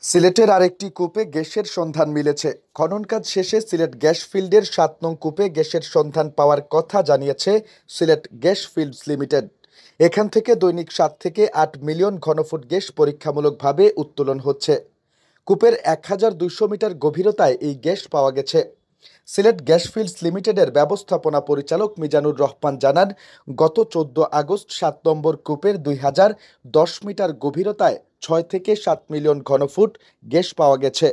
সিলেটের আরেকটি কূপে গ্যাসের সন্ধান মিলেছে। খনন কাজ শেষে সিলেট গ্যাস ফিল্ডের ৭ নং কূপে গ্যাসের সন্ধান পাওয়ার কথা জানিয়েছে সিলেট গ্যাস ফিল্ডস লিমিটেড। এখান থেকে দৈনিক ৭ থেকে ৮ মিলিয়ন ঘনফুট গ্যাস পরীক্ষামূলকভাবে উত্তোলন হচ্ছে। কূপের ১,২০০ মিটার গভীরতায় এই গ্যাস পাওয়া গেছে। সিলেট গ্যাস ফিল্ডস লিমিটেডের ব্যবস্থাপনা পরিচালক মিজানুর রহমান জানান, গত ১৪ আগস্ট ৭ নম্বর কূপের ২,০১০ মিটার গভীরতায় ৬ থেকে ৭ মিলিয়ন ঘনফুট গ্যাস পাওয়া গেছে।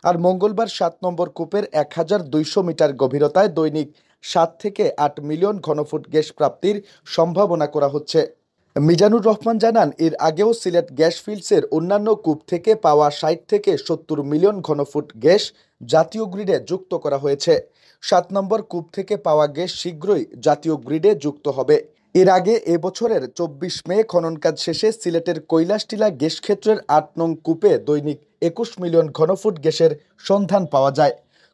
আর মঙ্গলবার ৭ নম্বর কূপের ১,২০০ মিটার গভীরতায় দৈনিক ৭ থেকে ৮ মিলিয়ন ঘনফুট গ্যাস প্রাপ্তির সম্ভাবনা করা হচ্ছে। মিজানুর রহমান জানান, এর আগেও সিলেট গ্যাস ফিল্ডসের অন্যান্য কূপ থেকে পাওয়া ৬০ থেকে ৭০ মিলিয়ন ঘনফুট গ্যাস জাতীয় গ্রিডে যুক্ত করা হয়েছে। ৭ নম্বর কূপ থেকে পাওয়া গ্যাস শীঘ্রই জাতীয় গ্রিডে যুক্ত হবে। এর আগে এবছরের ২৪ মে খনন কাজ শেষে সিলেটের কৈলাসটিলা গ্যাস ক্ষেত্রের ৮ নং কূপে দৈনিক ২১ মিলিয়ন ঘনফুট গ্যাসের সন্ধান পাওয়া যায়।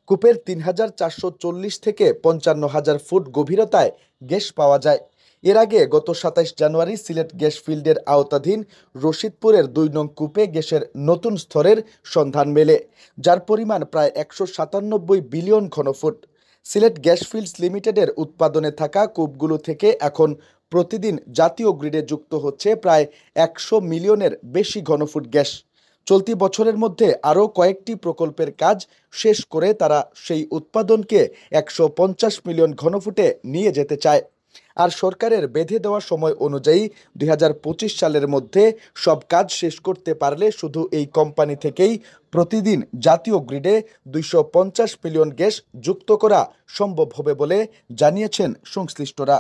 কূপের ৩,৪৪০ থেকে ৫৫,০০০ ফুট গভীরতায় গ্যাস পাওয়া যায়। এর আগে গত ২৭ জানুয়ারি সিলেট গ্যাস ফিল্ডের আওতাধীন রশিদপুরের ২ নং কূপে গ্যাসের নতুন স্তরের সন্ধান মেলে, যার পরিমাণ প্রায় ১৯৭ বিলিয়ন ঘনফুট। সিলেট গ্যাস ফিল্ডস লিমিটেডের উৎপাদনে থাকা কূপগুলো থেকে এখন প্রতিদিন জাতীয় গ্রিডে যুক্ত হচ্ছে প্রায় ১০০ মিলিয়নের বেশি ঘনফুট গ্যাস। চলতি বছরের মধ্যে আরও কয়েকটি প্রকল্পের কাজ শেষ করে তারা সেই উৎপাদনকে ১৫০ মিলিয়ন ঘনফুটে নিয়ে যেতে চায়। আর সরকারের বেঁধে দেওয়া সময় অনুযায়ী ২০২৫ সালের মধ্যে সব কাজ শেষ করতে পারলে শুধু এই কোম্পানি থেকেই প্রতিদিন জাতীয় গ্রিডে ২৫০ মিলিয়ন গ্যাস যুক্ত করা সম্ভব হবে বলে জানিয়েছেন সংশ্লিষ্টরা।